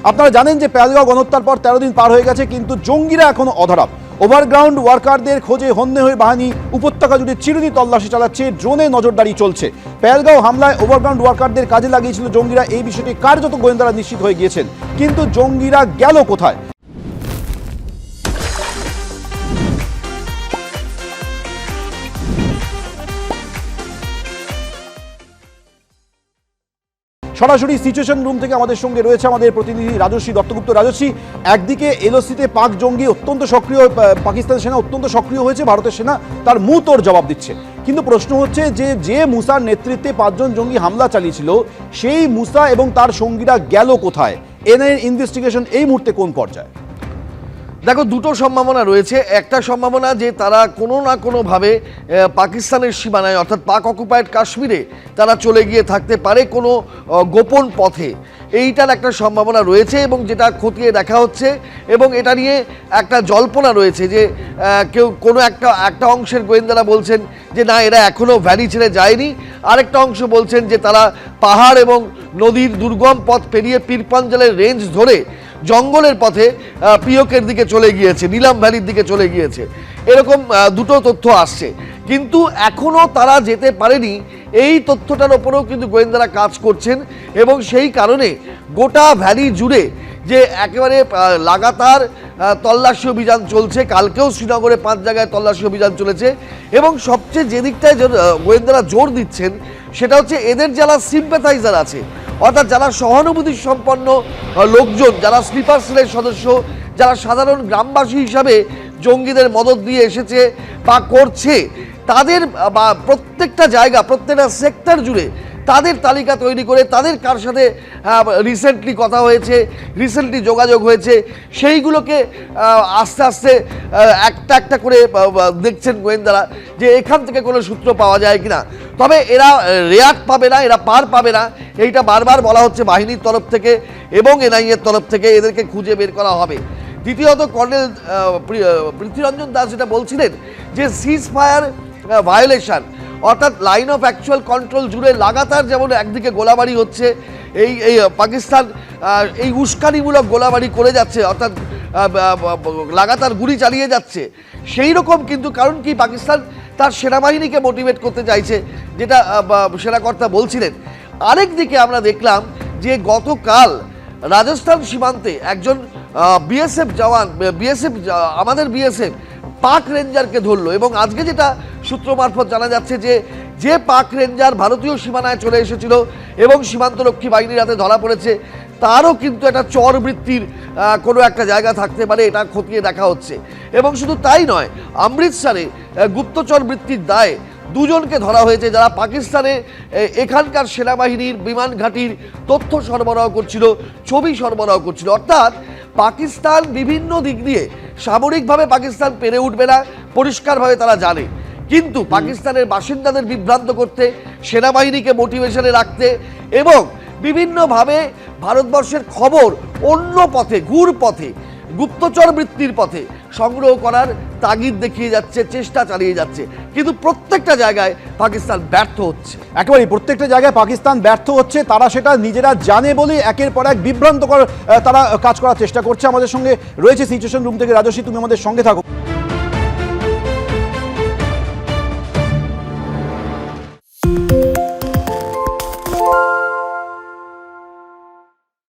আপনারা জানেন যে পেহেলগাঁও গণহত্যার পর 13 দিন পার হয়ে গেছে, কিন্তু জঙ্গিরা এখনো অধরা। ওভারগ্রাউন্ড ওয়ার্কারদের খোঁজে হন্যে হয়ে বাহিনী উপত্যকা জুড়ে চিরুনি তল্লাশি চালাচ্ছে, ড্রোনে নজরদারি চলছে। পেহেলগাঁও হামলায় ওভারগ্রাউন্ড ওয়ার্কারদের কাজে লাগিয়েছিল জঙ্গিরা, এই বিষয়টি কার্যত গোয়েন্দারা নিশ্চিত হয়ে গিয়েছেন। কিন্তু জঙ্গিরা গেল কোথায়? সরাসরি সিচুয়েশন রুম থেকে আমাদের সঙ্গে রয়েছে আমাদের প্রতিনিধি রাজশ্রী দত্তগুপ্ত। রাজশ্রী, একদিকে এলওসিতে পাক জঙ্গি অত্যন্ত সক্রিয়, পাকিস্তানের সেনা অত্যন্ত সক্রিয় হয়েছে, ভারতের সেনা তার মুহূর্তের জবাব দিচ্ছে। কিন্তু প্রশ্ন হচ্ছে যে মুসার নেতৃত্বে 5 জন জঙ্গি হামলা চালিয়েছিল, সেই মুসা এবং তার সঙ্গীরা গেল কোথায়? এনআইএর ইনভেস্টিগেশন এই মুহূর্তে কোন পর্যায়ে? দেখো, দুটো সম্ভাবনা রয়েছে। একটা সম্ভাবনা যে তারা কোনো না কোনোভাবে পাকিস্তানের সীমানায় অর্থাৎ পাক অকুপায়েড কাশ্মীরে তারা চলে গিয়ে থাকতে পারে কোনো গোপন পথে, এইটার একটা সম্ভাবনা রয়েছে এবং যেটা খতিয়ে দেখা হচ্ছে। এবং এটা নিয়ে একটা জল্পনা রয়েছে যে কেউ কোনো একটা অংশের গোয়েন্দারা বলছেন যে না, এরা এখনও ভ্যালি ছেড়ে যায়নি। আরেকটা অংশ বলছেন যে তারা পাহাড় এবং নদীর দুর্গম পথ পেরিয়ে পীরপাঞ্জালের রেঞ্জ ধরে জঙ্গলের পথে পিওকের দিকে চলে গিয়েছে, নীলাম ভ্যালির দিকে চলে গিয়েছে। এরকম দুটো তথ্য আসছে, কিন্তু এখনও তারা যেতে পারেনি, এই তথ্যটার ওপরেও কিন্তু গোয়েন্দারা কাজ করছেন। এবং সেই কারণে গোটা ভ্যালি জুড়ে যে একেবারে লাগাতার তল্লাশি অভিযান চলছে। কালকেও শ্রীনগরে 5 জায়গায় তল্লাশি অভিযান চলেছে। এবং সবচেয়ে যে দিকটায় গোয়েন্দারা জোর দিচ্ছেন সেটা হচ্ছে এদের যারা সিম্প্যাথাইজার আছে, অর্থাৎ যারা সহানুভূতি সম্পন্ন লোকজন, যারা স্লিপার সেলের সদস্য, যারা সাধারণ গ্রামবাসী হিসাবে জঙ্গিদের মদত দিয়ে এসেছে বা করছে, তাদের বা প্রত্যেকটা জায়গা, প্রত্যেকটা সেক্টর জুড়ে তাদের তালিকা তৈরি করে তাদের কার সাথে রিসেন্টলি কথা হয়েছে, রিসেন্টলি যোগাযোগ হয়েছে, সেইগুলোকে আস্তে আস্তে একটা একটা করে দেখছেন গোয়েন্দারা যে এখান থেকে কোনো সূত্র পাওয়া যায় কিনা। তবে এরা রেয়াত পাবে না, এরা পার পাবে না, এইটা বারবার বলা হচ্ছে বাহিনীর তরফ থেকে এবং এনআইএর তরফ থেকে। এদেরকে খুঁজে বের করা হবে। দ্বিতীয়ত কর্নেল পৃথ্বীরঞ্জন দাস যেটা বলছিলেন যে সিজ ফায়ার ভায়োলেশন, অর্থাৎ লাইন অফ অ্যাকচুয়াল কন্ট্রোল জুড়ে লাগাতার যেমন একদিকে গোলাবারি হচ্ছে, এই পাকিস্তান এই উস্কানিমূলক গোলাবারি করে যাচ্ছে, অর্থাৎ লাগাতার গুলি চালিয়ে যাচ্ছে, সেই রকম কিন্তু কারণ কি পাকিস্তান তার সেনাবাহিনীকে মোটিভেট করতে চাইছে, যেটা সেনাকর্তা বলছিলেন। আরেক দিকে আমরা দেখলাম যে গতকাল রাজস্থান সীমান্তে একজন বিএসএফ জওয়ান, আমাদের বিএসএফ পাক রেঞ্জারকে ধরলো। এবং আজকে যেটা সূত্র মারফত জানা যাচ্ছে যে পাক রেঞ্জার ভারতীয় সীমানায় চলে এসেছিল এবং সীমান্তরক্ষী বাহিনীর হাতে ধরা পড়েছে, তারও কিন্তু একটা চর বৃত্তির কোনো একটা জায়গা থাকতে পারে, এটা খতিয়ে দেখা হচ্ছে। এবং শুধু তাই নয়, অমৃতসরে গুপ্তচর বৃত্তির দায়ে 2 জনকে ধরা হয়েছে, যারা পাকিস্তানে এখানকার সেনাবাহিনীর বিমান ঘাঁটির তথ্য সরবরাহ করছিল, ছবি সরবরাহ করছিল। অর্থাৎ পাকিস্তান বিভিন্ন দিক দিয়ে সামরিকভাবে পাকিস্তান পেরে উঠবে না, পরিষ্কারভাবে তারা জানে। কিন্তু পাকিস্তানের বাসিন্দাদের বিভ্রান্ত করতে, সেনাবাহিনীকে মোটিভেশনে রাখতে এবং বিভিন্নভাবে ভারতবর্ষের খবর অন্য পথে, ঘুর পথে, গুপ্তচর বৃত্তির পথে সংগ্রহ করার তাগিদ দেখিয়ে যাচ্ছে, চেষ্টা চালিয়ে যাচ্ছে। কিন্তু প্রত্যেকটা জায়গায় পাকিস্তান ব্যর্থ হচ্ছে। একেবারেই প্রত্যেকটা জায়গায় পাকিস্তান ব্যর্থ হচ্ছে, তারা সেটা নিজেরা জানে বলে একের পর এক বিভ্রান্তকর তারা কাজ করার চেষ্টা করছে। আমাদের সঙ্গে রয়েছে সিচুয়েশন রুম থেকে রাজশ্রী, তুমি আমাদের সঙ্গে থাকো।